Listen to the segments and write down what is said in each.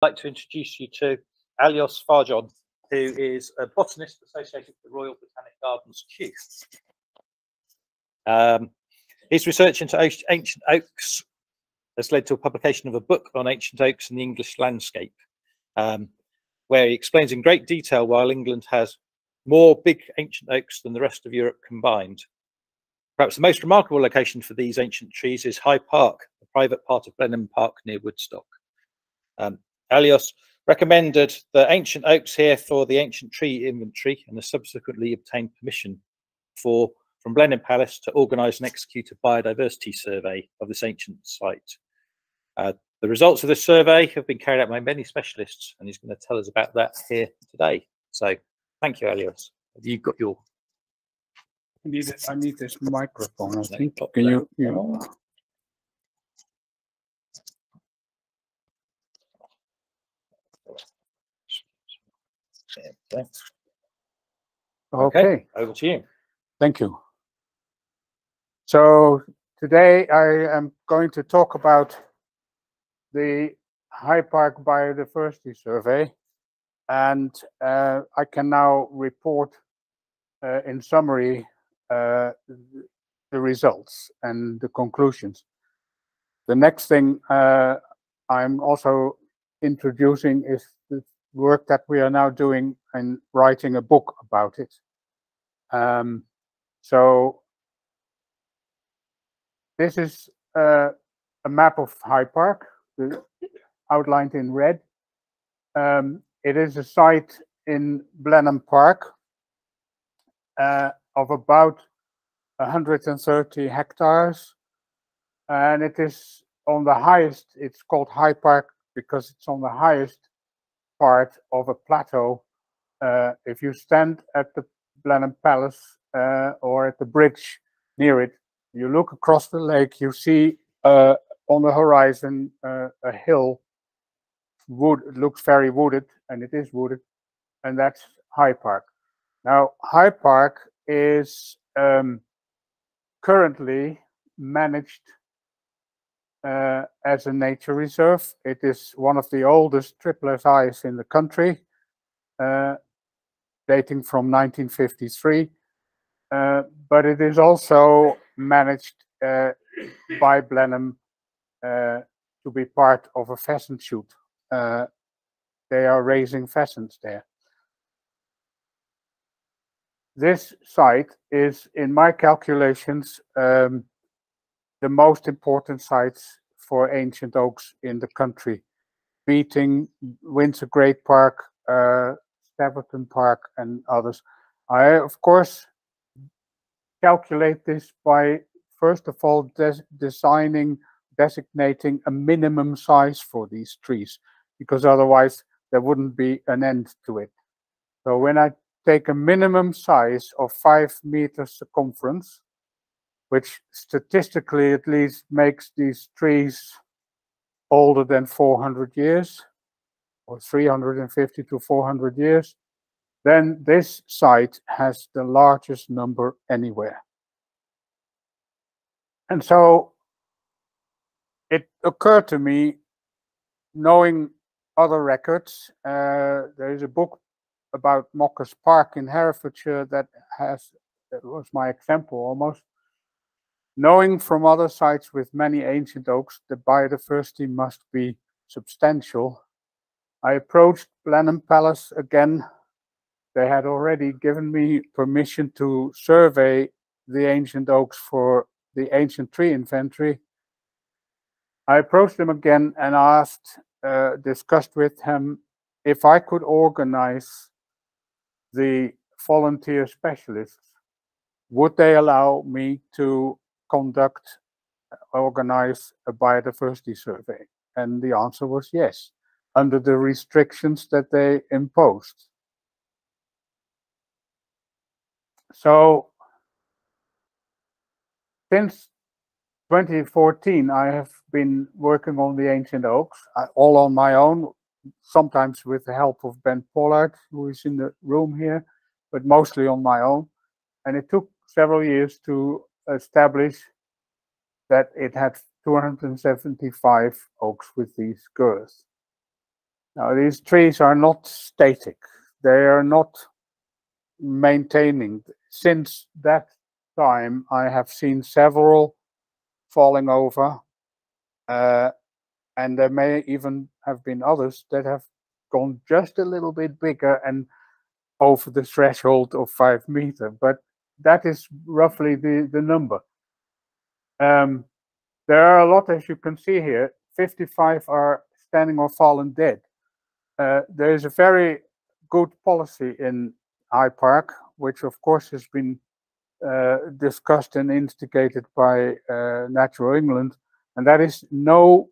I'd like to introduce you to Aljos Farjon, who is a botanist associated with the Royal Botanic Gardens, Kew. His research into ancient oaks has led to a publication of a book on ancient oaks in the English landscape, where he explains in great detail why England has more big ancient oaks than the rest of Europe combined. Perhaps the most remarkable location for these ancient trees is High Park, a private part of Blenheim Park near Woodstock. Aljos recommended the ancient oaks here for the ancient tree inventory and has subsequently obtained permission from Blenheim Palace to organise and execute a biodiversity survey of this ancient site. The results of this survey have been carried out by many specialists, and he's going to tell us about that here today. So thank you, Aljos. Have you got your... I need this microphone, I think. Can you know? Okay, over to you. Thank you. So today I am going to talk about the High Park Biodiversity Survey, and I can now report in summary the results and the conclusions. The next thing I'm also introducing is the work that we are now doing in writing a book about it. So this is a map of High Park, outlined in red. It is a site in Blenheim Park of about 130 hectares, and it is on the highest. It's called High Park because it's on the highest part of a plateau. If you stand at the Blenheim Palace or at the bridge near it, you look across the lake, you see on the horizon a hill. It looks very wooded, and it is wooded, and that's High Park. Now, High Park is currently managed as a nature reserve. It is one of the oldest SSIs in the country, dating from 1953, but it is also managed by Blenheim to be part of a pheasant shoot. They are raising pheasants there. This site is, in my calculations, the most important sites for ancient oaks in the country, beating Windsor Great Park, Staverton Park, and others. I, of course, calculate this by, first of all, designating a minimum size for these trees, because otherwise there wouldn't be an end to it. So when I take a minimum size of 5 meters circumference, which statistically at least makes these trees older than 400 years, or 350 to 400 years, then this site has the largest number anywhere. And so it occurred to me, knowing other records, there is a book about Mockers Park in Herefordshire that was my example almost. Knowing from other sites with many ancient oaks, the biodiversity must be substantial. I approached Blenheim Palace again. They had already given me permission to survey the ancient oaks for the ancient tree inventory. I approached them again and discussed with him if I could organize the volunteer specialists. Would they allow me to organize a biodiversity survey? And the answer was yes, under the restrictions that they imposed. So since 2014, I have been working on the ancient oaks, all on my own, sometimes with the help of Ben Pollard, who is in the room here, but mostly on my own. And it took several years to establish that it had 275 oaks with these girths. Now, these trees are not static. They are not maintaining. Since that time, I have seen several falling over, and there may even have been others that have gone just a little bit bigger and over the threshold of 5 meters, but that is roughly the number. There are a lot, as you can see here. 55 are standing or fallen dead. There is a very good policy in High Park, which of course has been discussed and instigated by Natural England, and that is no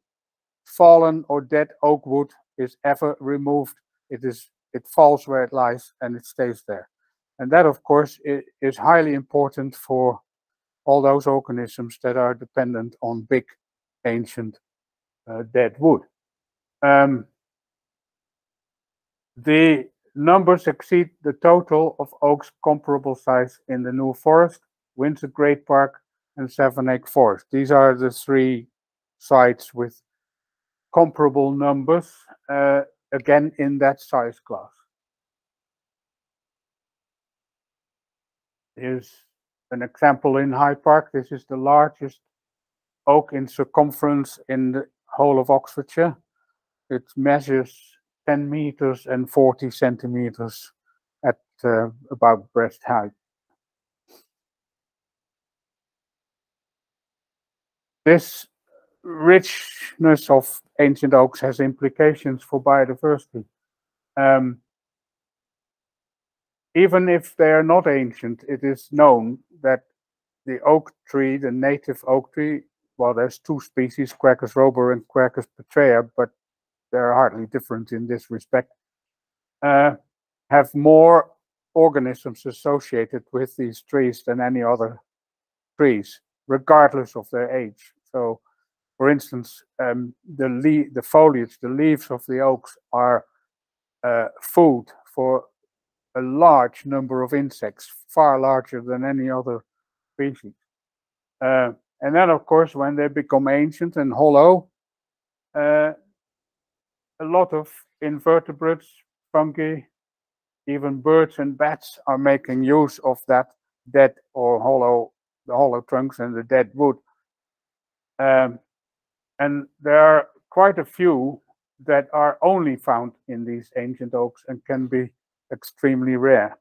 fallen or dead oak wood is ever removed. It falls where it lies and it stays there. And that, of course, is highly important for all those organisms that are dependent on big, ancient, dead wood. The numbers exceed the total of oaks comparable size in the New Forest, Windsor Great Park, and Savernake Forest. These are the 3 sites with comparable numbers, again in that size class. Here's an example in High Park. This is the largest oak in circumference in the whole of Oxfordshire. It measures 10 meters and 40 centimeters at about breast height. This richness of ancient oaks has implications for biodiversity. Even if they are not ancient, it is known that the oak tree, the native oak tree, well, there's 2 species, Quercus robur and Quercus petrea, but they're hardly different in this respect, have more organisms associated with these trees than any other trees, regardless of their age. So, for instance, the foliage, the leaves of the oaks are food for a large number of insects, far larger than any other species. And then, of course, when they become ancient and hollow, a lot of invertebrates, fungi, even birds and bats are making use of that dead or the hollow trunks and the dead wood. And there are quite a few that are only found in these ancient oaks and can be extremely rare.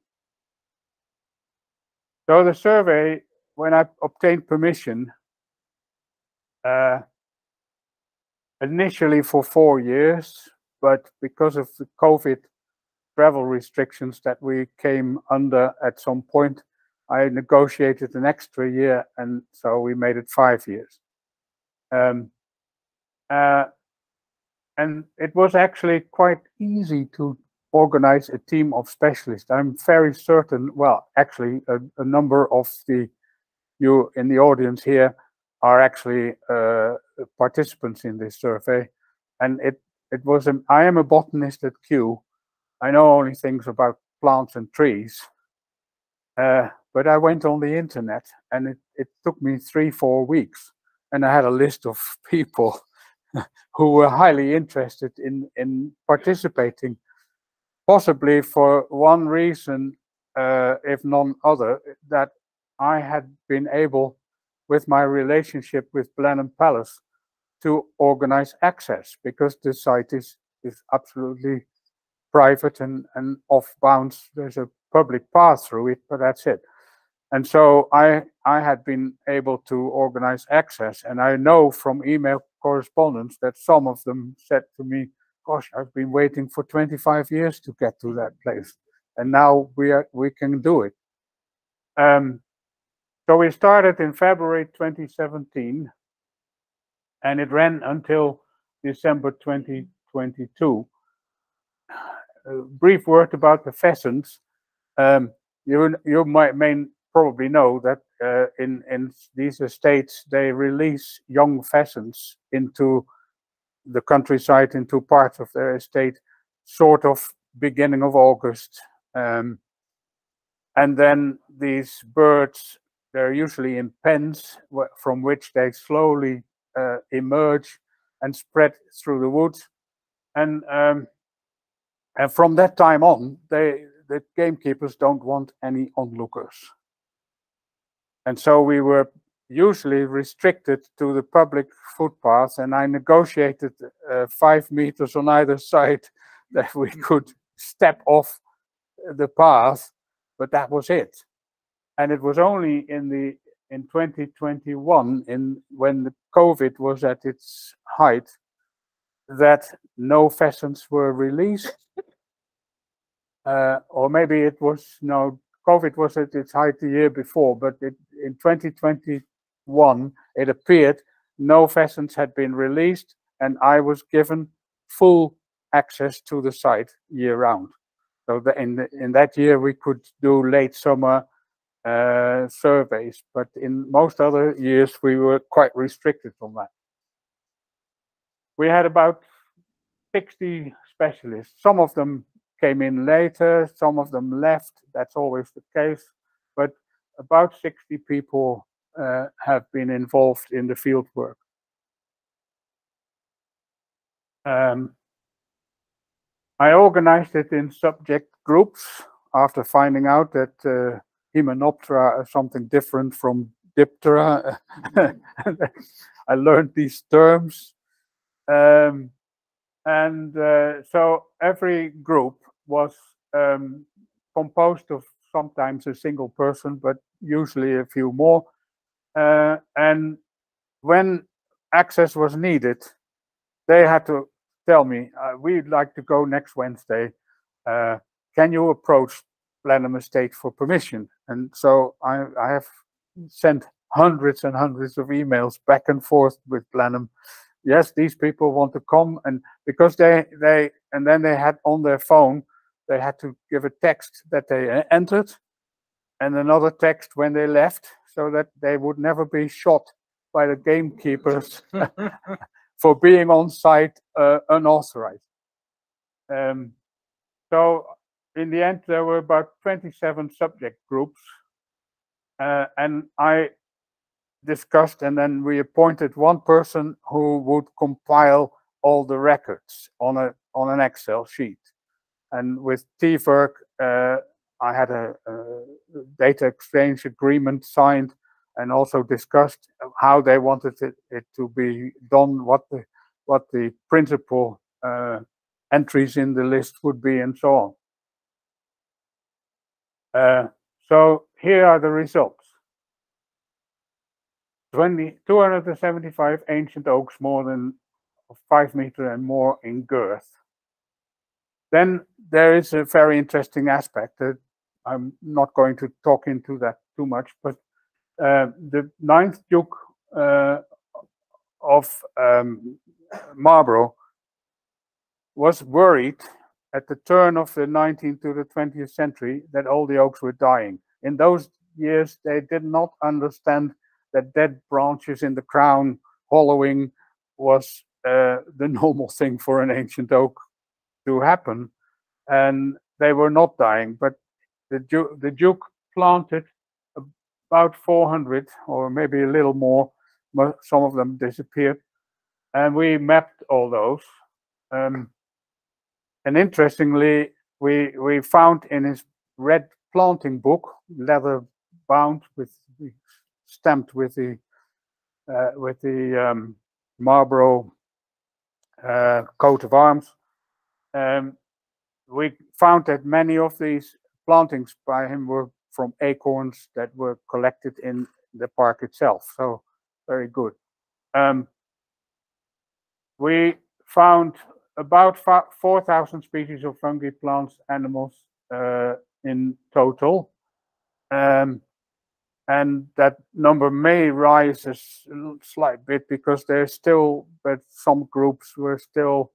So the survey, when I obtained permission, initially for 4 years, but because of the COVID travel restrictions that we came under at some point, I negotiated an extra year, and so we made it 5 years. And it was actually quite easy to organize a team of specialists. I'm very certain, well, actually, a number of you in the audience here are actually participants in this survey. And it was, I am a botanist at Kew. I know only things about plants and trees. But I went on the internet, and it took me 3-4 weeks. And I had a list of people who were highly interested in participating, possibly for one reason, if none other, that I had been able, with my relationship with Blenheim Palace, to organize access, because the site is absolutely private and off bounds. There's a public path through it, but that's it. And so I had been able to organize access, and I know from email correspondence that some of them said to me, gosh, I've been waiting for 25 years to get to that place, and now we can do it. So we started in February 2017, and it ran until December 2022. A brief word about the pheasants. You may probably know that in these estates, they release young pheasants into the countryside, into parts of their estate, sort of beginning of August. And then these birds, they're usually in pens from which they slowly emerge and spread through the woods. And And from that time on, the gamekeepers don't want any onlookers. And so we were usually restricted to the public footpaths, and I negotiated 5 meters on either side that we could step off the path, but that was it. And it was only in 2021, when the COVID was at its height, that no pheasants were released. Or maybe it was, no, COVID was at its height the year before, but in 2021, it appeared no pheasants had been released, and I was given full access to the site year round. So in that year, we could do late summer surveys, but in most other years, we were quite restricted on that. We had about 60 specialists. Some of them came in later, some of them left. That's always the case. But about 60 people have been involved in the field work. I organized it in subject groups after finding out that Hymenoptera are something different from Diptera. I learned these terms. So every group was composed of sometimes a single person, but usually a few more. And when access was needed, they had to tell me, we'd like to go next Wednesday. Can you approach Blenheim Estate for permission? And so I have sent hundreds and hundreds of emails back and forth with Blenheim. Yes, these people want to come, and because then they had on their phone, they had to give a text that they entered and another text when they left, so that they would never be shot by the gamekeepers for being on site unauthorized. So in the end, there were about 27 subject groups, and I discussed, and then we appointed one person who would compile all the records on an Excel sheet. And with TVERK, I had a data exchange agreement signed, and also discussed how they wanted it to be done, what the principal entries in the list would be, and so on. So here are the results. 275 ancient oaks more than 5 meters and more in girth. Then there is a very interesting aspect that I'm not going to talk into that too much, but the 9th Duke of Marlborough was worried at the turn of the 19th to the 20th century that all the oaks were dying. In those years, they did not understand that dead branches in the crown hollowing was the normal thing for an ancient oak to happen, and they were not dying. But the Duke planted about 400, or maybe a little more. Some of them disappeared, and we mapped all those. And interestingly, we found in his red planting book, leather bound with stamped with the Marlborough coat of arms. We found that many of these plantings by him were from acorns that were collected in the park itself. So very good. We found about 4,000 species of fungi, plants, animals in total. And that number may rise a slight bit because there's still, but some groups were still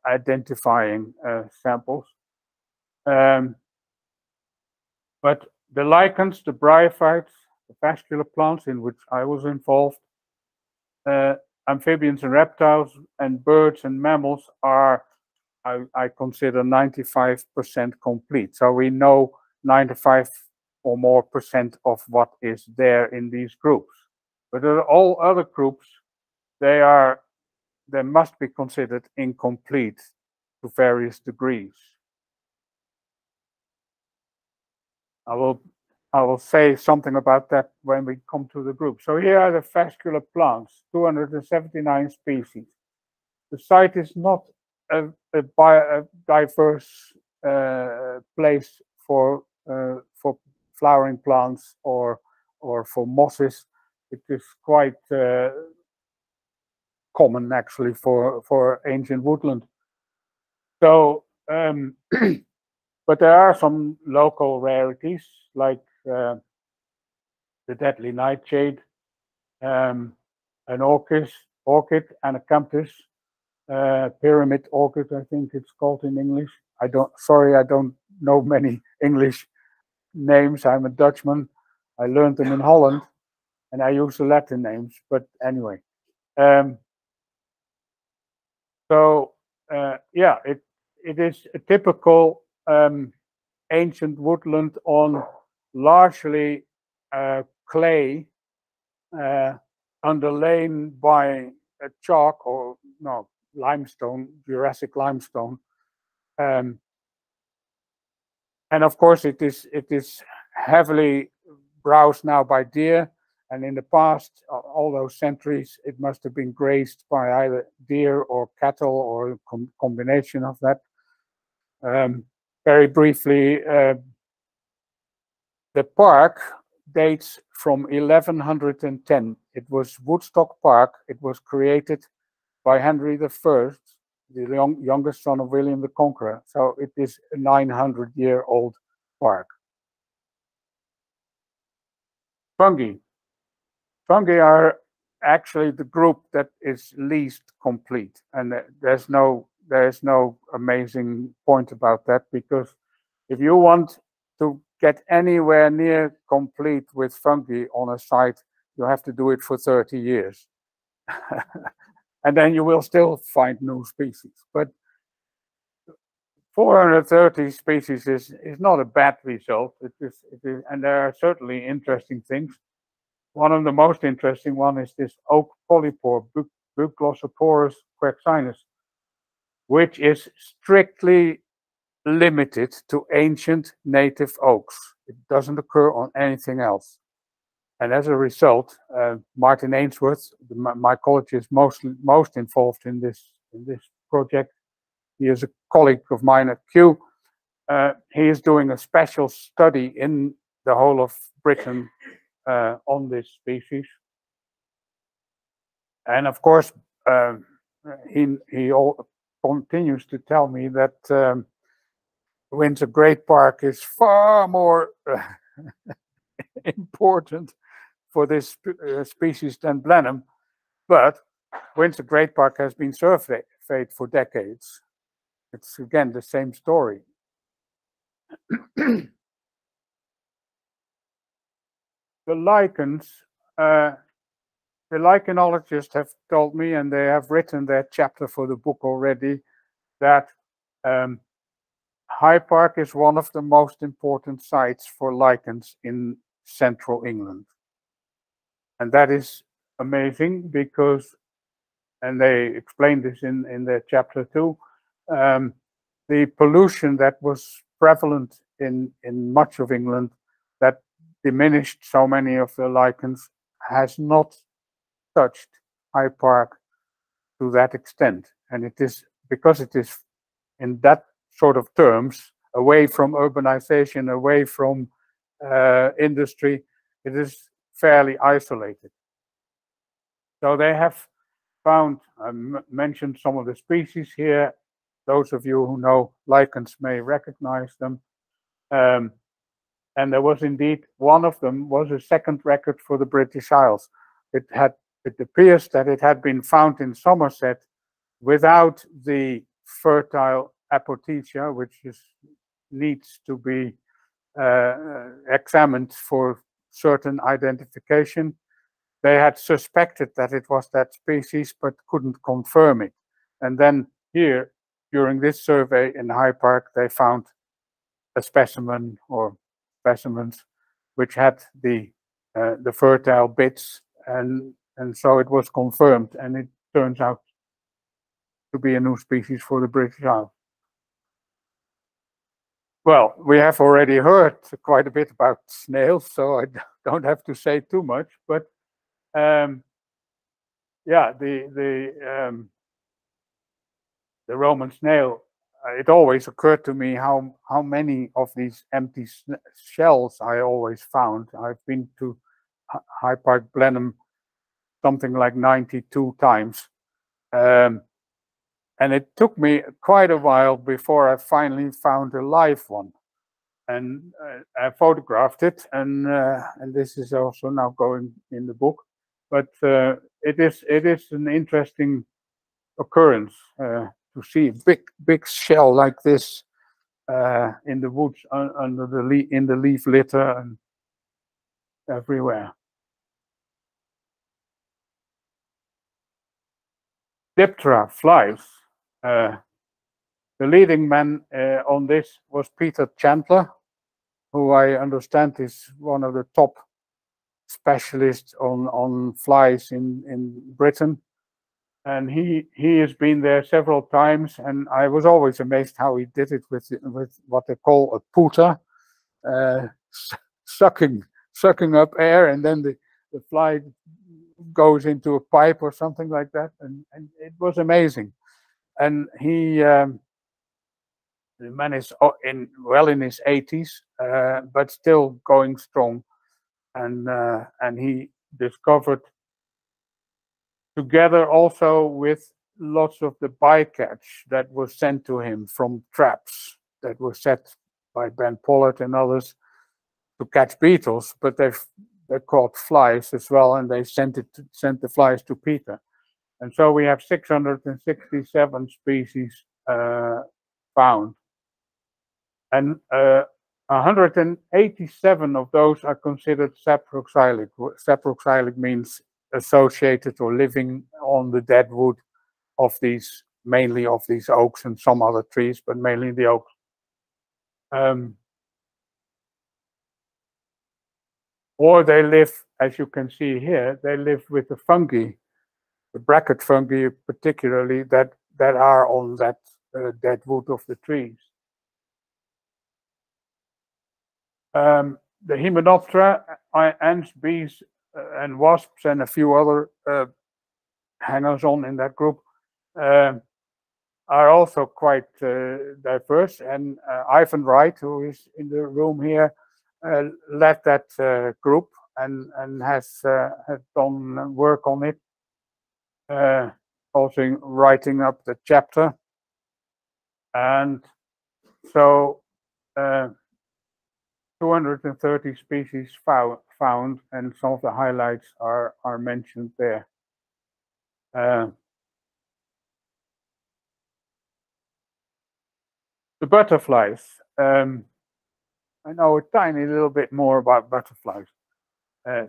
identifying samples. But the lichens, the bryophytes, the vascular plants in which I was involved, amphibians and reptiles, and birds and mammals are, I consider 95% complete. So we know 95 or more % of what is there in these groups. But all other groups, they must be considered incomplete. to various degrees. I will say something about that when we come to the group. So here are the vascular plants, 279 species. The site is not a diverse place for flowering plants or for mosses. It is quite common actually for ancient woodland. So, but there are some local rarities like the deadly nightshade, an orchid, Anacamptis, pyramid orchid, I think it's called in English. I don't know many English names. I'm a Dutchman. I learned them in Holland, and I use the Latin names. But anyway, yeah, it is a typical ancient woodland on largely clay, underlain by a chalk or no limestone, Jurassic limestone, and of course it is heavily browsed now by deer. And in the past, all those centuries, it must have been grazed by either deer or cattle or a combination of that. Very briefly, the park dates from 1110. It was Woodstock Park. It was created by Henry I, the youngest son of William the Conqueror. So it is a 900-year-old park. Fungi. Fungi are actually the group that is least complete, and there's no amazing point about that, because if you want to get anywhere near complete with fungi on a site, you have to do it for 30 years. And then you will still find new species. But 430 species is not a bad result. It is, and there are certainly interesting things. One of the most interesting one is this oak polypore, Buglossoporus quercinus, which is strictly limited to ancient native oaks. It doesn't occur on anything else. And as a result, Martin Ainsworth, the mycologist most involved in this project, he is a colleague of mine at Kew. He is doing a special study in the whole of Britain on this species. And of course, he continues to tell me that Windsor Great Park is far more important for this species than Blenheim, but Windsor Great Park has been surveyed for decades. It's again the same story. The lichens, the lichenologists have told me, and they have written their chapter for the book already, that High Park is one of the most important sites for lichens in central England. And that is amazing because, and they explain this in their chapter too, the pollution that was prevalent in much of England that diminished so many of the lichens has not touched High Park to that extent. And it is because it is in that sort of terms, away from urbanization, away from industry, it is fairly isolated. So they have found, I mentioned some of the species here. Those of you who know lichens may recognize them. And there was indeed, one of them was a second record for the British Isles. It appears that it had been found in Somerset without the fertile apothecia, which needs to be examined for certain identification. They had suspected that it was that species, but couldn't confirm it. And then here, during this survey in High Park, they found a specimen or specimens which had the fertile bits, and so it was confirmed, and it turns out to be a new species for the British Isles. Well, we have already heard quite a bit about snails, so I don't have to say too much. But yeah, the Roman snail. It always occurred to me how many of these empty shells I always found. I've been to High Park Blenheim something like 92 times. And it took me quite a while before I finally found a live one. And I photographed it, and this is also now going in the book. But it is an interesting occurrence to see a big shell like this in the woods under in the leaf litter and everywhere. Diptera flies. The leading man on this was Peter Chandler, who I understand is one of the top specialists on flies in Britain. And he has been there several times, and I was always amazed how he did it with what they call a pooter, sucking up air, and then the fly goes into a pipe or something like that, and it was amazing. And the man is well in his 80s, but still going strong, and he discovered, together also with lots of the bycatch that was sent to him from traps that were set by Ben Pollard and others to catch beetles, but they caught flies as well, and they sent the flies to Peter. And so we have 667 species found, and 187 of those are considered saproxylic. Saproxylic means associated or living on the dead wood of these, mainly of these oaks and some other trees, but mainly the oaks. Or they live, as you can see here, they live with the fungi, the bracket fungi particularly, that are on that dead wood of the trees. The Hymenoptera, ants, bees, and wasps, and a few other hangers-on in that group are also quite diverse. And Ivan Wright, who is in the room here, led that group and has done work on it, also writing up the chapter. And so 230 species found, and some of the highlights are mentioned there. The butterflies. I know a tiny little bit more about butterflies.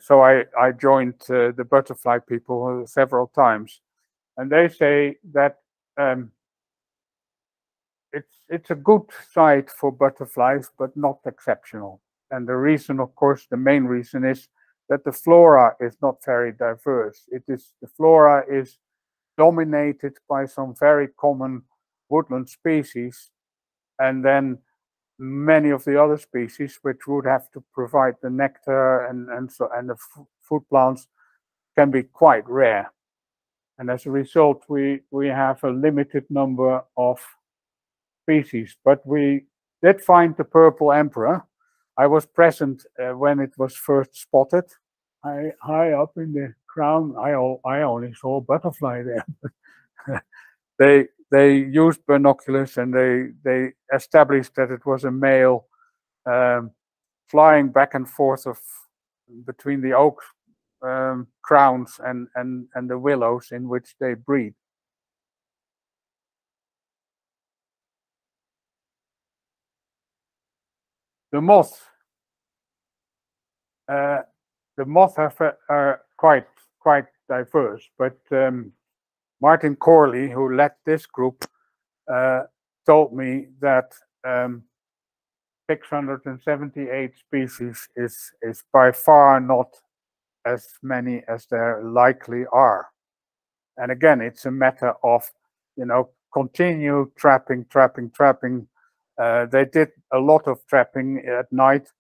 So I joined the butterfly people several times, and they say that it's a good site for butterflies, but not exceptional. And the reason, of course, the main reason is that the flora is not very diverse. The flora is dominated by some very common woodland species, and then many of the other species which would have to provide the nectar and the food plants can be quite rare. And as a result, we have a limited number of species. But we did find the purple emperor. I was present when it was first spotted. High up in the crown, I only saw a butterfly there. They used binoculars, and they established that it was a male flying back and forth between the oak crowns and the willows in which they breed. The moths. The moths are quite diverse, but Martin Corley, who led this group, told me that 678 species is by far not as many as there likely are. And again, it's a matter of, continued trapping, They did a lot of trapping at night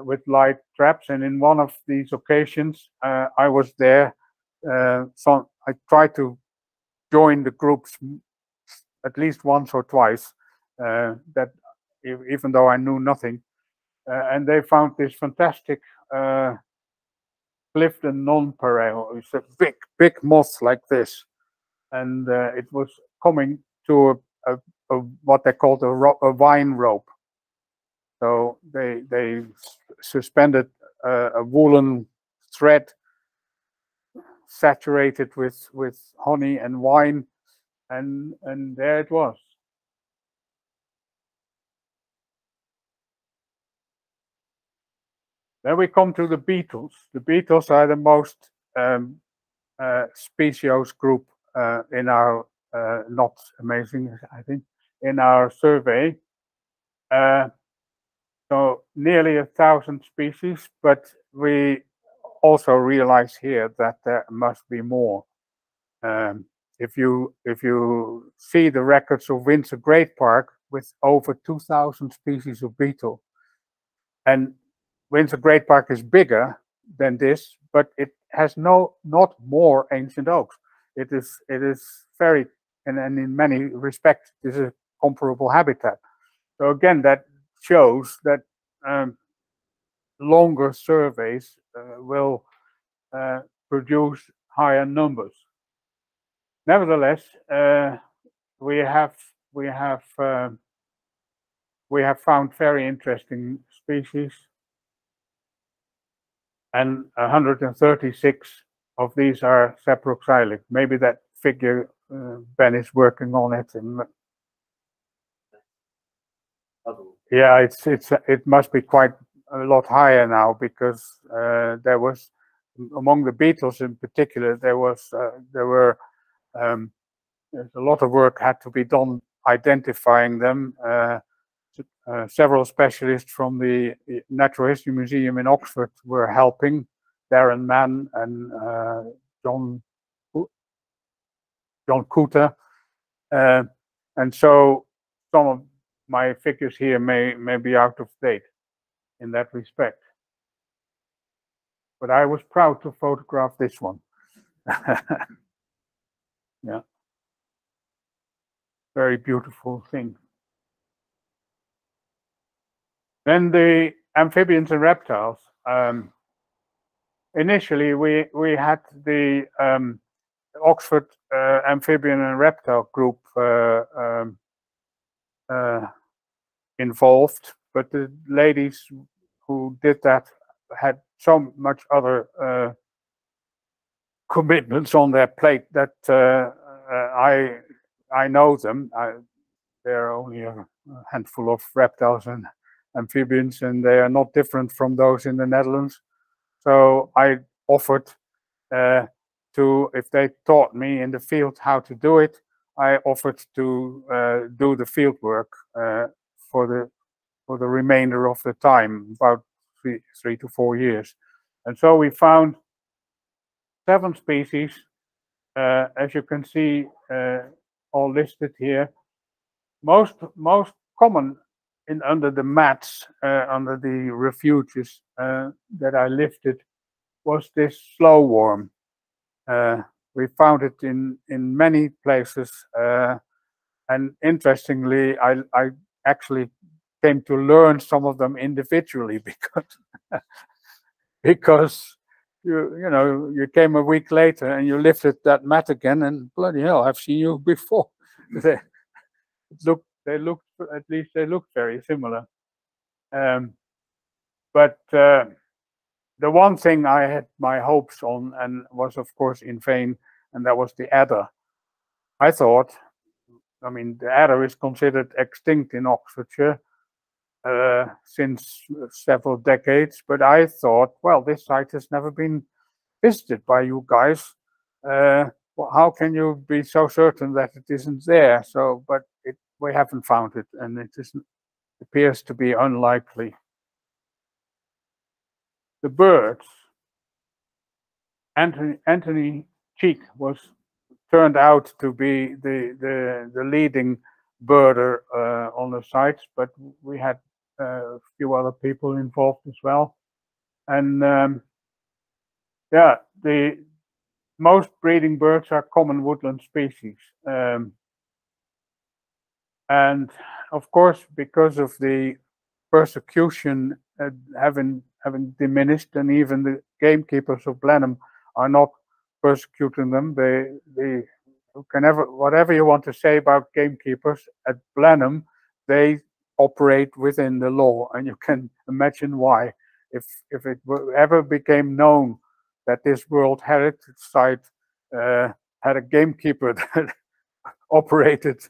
with light traps, and in one of these occasions, I was there. So I tried to join the groups at least once or twice. That even though I knew nothing, and they found this fantastic Clifton nonpareil. It's a big moth like this, and it was coming to a what they called a vine rope. So they suspended a woolen thread saturated with honey and wine, and there it was. Then we come to the beetles. The beetles are the most specious group in our not amazing, I think, in our survey. So nearly 1,000 species, but we also realize here that there must be more. If you see the records of Windsor Great Park with over 2,000 species of beetle, and Windsor Great Park is bigger than this, but it has not more ancient oaks. It is very, and in many respects, this is a comparable habitat. So again, that shows that longer surveys will produce higher numbers. Nevertheless, we have found very interesting species, and 136 of these are saproxylic. Maybe that figure Ben is working on it. And yeah, it must be quite a lot higher now, because there was, among the beetles in particular, there's a lot of work had to be done identifying them. Several specialists from the Natural History Museum in Oxford were helping, Darren Mann and John Cooter, and so some of my figures here may be out of date in that respect. But I was proud to photograph this one. Yeah, very beautiful thing. Then the amphibians and reptiles. Initially, we had the Oxford Amphibian and Reptile Group involved, but the ladies who did that had so much other commitments on their plate that I know them. There are only a handful of reptiles and amphibians, and they are not different from those in the Netherlands. So I offered to, if they taught me in the field how to do it, I offered to do the field work for the remainder of the time, about 3 to 4 years. And so we found 7 species, as you can see, all listed here. Most common under the mats, under the refuges that I lifted, was this slowworm. We found it in many places, and interestingly, I actually came to learn some of them individually, because you came a week later and you lifted that mat again, and bloody hell, I've seen you before. They looked very similar. But the one thing I had my hopes on, and was of course in vain, and that was the adder. I thought, I mean, the adder is considered extinct in Oxfordshire since several decades, but I thought, well, this site has never been visited by you guys. Well, how can you be so certain that it isn't there? So, but we haven't found it, and it appears to be unlikely. The birds. Anthony Cheek turned out to be the leading birder on the sites, but we had a few other people involved as well. And yeah, the most breeding birds are common woodland species. And of course, because of the persecution having diminished, and even the gamekeepers of Blenheim are not persecuting them. They whatever you want to say about gamekeepers at Blenheim, they operate within the law, and you can imagine why. If it ever became known that this World Heritage Site had a gamekeeper that operated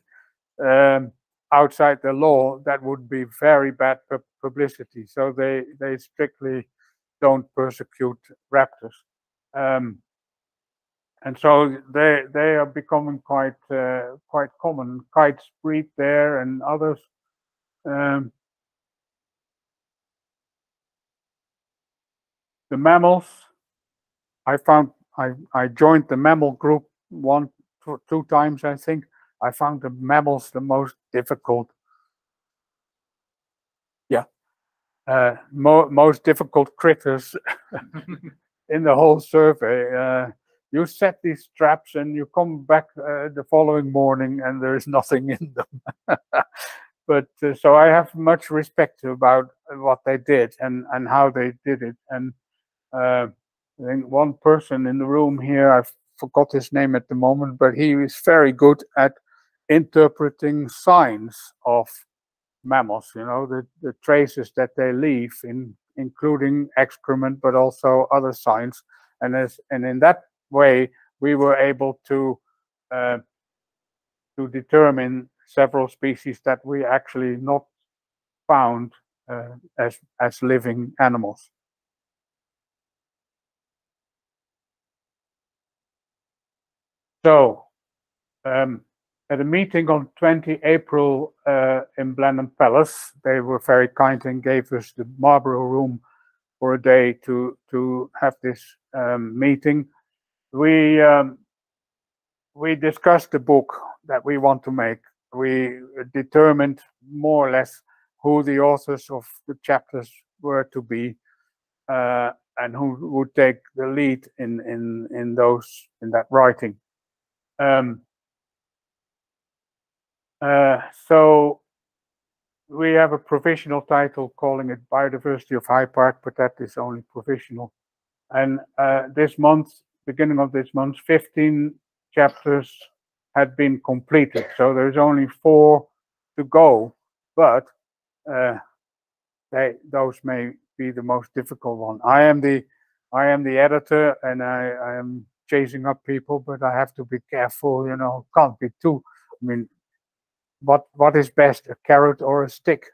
outside the law, that would be very bad publicity. So they strictly don't persecute raptors, and so they are becoming quite common. Kites breed there, and others. The mammals, I joined the mammal group two times, I think. I found the mammals the most difficult. Yeah, most difficult critters in the whole survey. You set these traps and you come back the following morning and there is nothing in them. But so I have much respect about what they did and how they did it. And I think one person in the room here, I forgot his name at the moment, but he is very good at interpreting signs of mammals, you know, the traces that they leave, including excrement, but also other signs. And in that way, we were able to determine several species that we actually not found as living animals. So at a meeting on 20 April in Blenheim Palace, they were very kind and gave us the Marlborough Room for a day to have this meeting. We discussed the book that we want to make. We determined more or less who the authors of the chapters were to be, and who would take the lead in that writing. So we have a provisional title calling it Biodiversity of High Park, but that is only provisional. And this month, beginning of this month, 15 chapters had been completed. So there's only 4 to go, but those may be the most difficult one. I am the editor, and I am chasing up people, but I have to be careful, you know, can't be too, I mean, what is best, a carrot or a stick?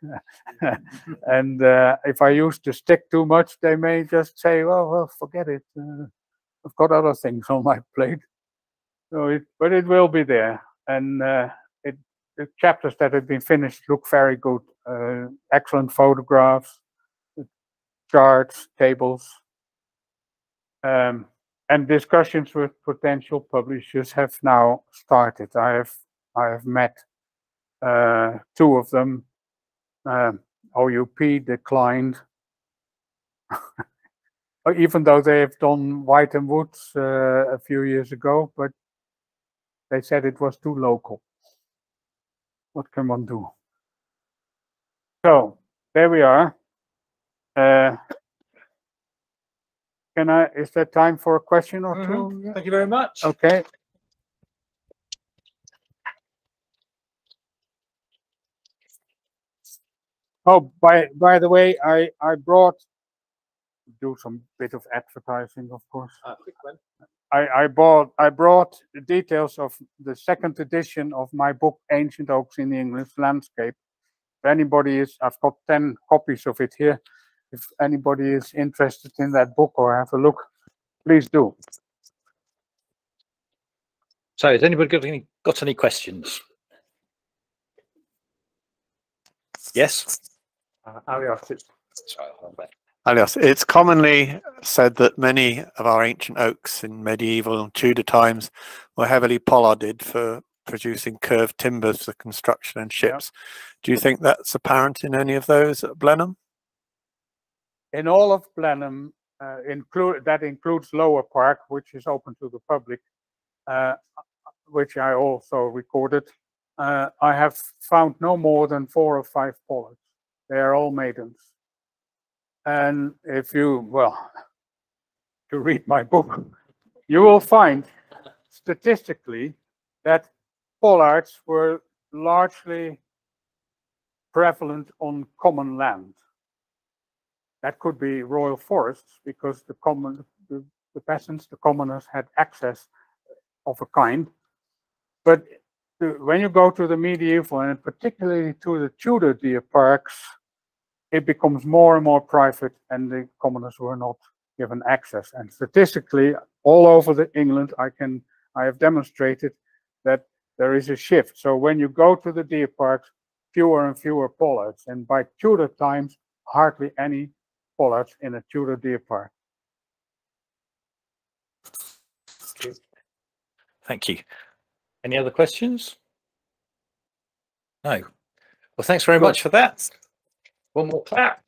And if I use the stick too much, they may just say, well, forget it. I've got other things on my plate. So but it will be there. And the chapters that have been finished look very good. Excellent photographs, charts, tables. And discussions with potential publishers have now started. I have met 2 of them. OUP declined, even though they have done White and Woods a few years ago, but they said it was too local. What can one do? So there we are. Is there time for a question or two? Thank you very much. Okay. Oh, by the way, I brought, do some bit of advertising, of course. Quick one. I brought the details of the 2nd edition of my book, Ancient Oaks in the English Landscape. If anybody is, I've got 10 copies of it here. If anybody is interested in that book or have a look, please do. So has anybody got any questions? Yes? Aljos. Aljos, it's commonly said that many of our ancient oaks in medieval and Tudor times were heavily pollarded for producing curved timbers for construction and ships. Do you think that's apparent in any of those at Blenheim? In all of Blenheim, that includes Lower Park, which is open to the public, which I also recorded. I have found no more than 4 or 5 pollards. They are all maidens. And if you, well, to read my book, you will find statistically that pollards were largely prevalent on common land. That could be royal forests, because the peasants, the commoners, had access of a kind. But when you go to the medieval, and particularly to the Tudor deer parks, it becomes more and more private, and the commoners were not given access. And statistically, all over England, I have demonstrated that there is a shift. So when you go to the deer parks, fewer and fewer pollards, and by Tudor times, hardly any pollards in a Tudor deer park. Thank you. Any other questions? No. Well, thanks very much for that. One more clap.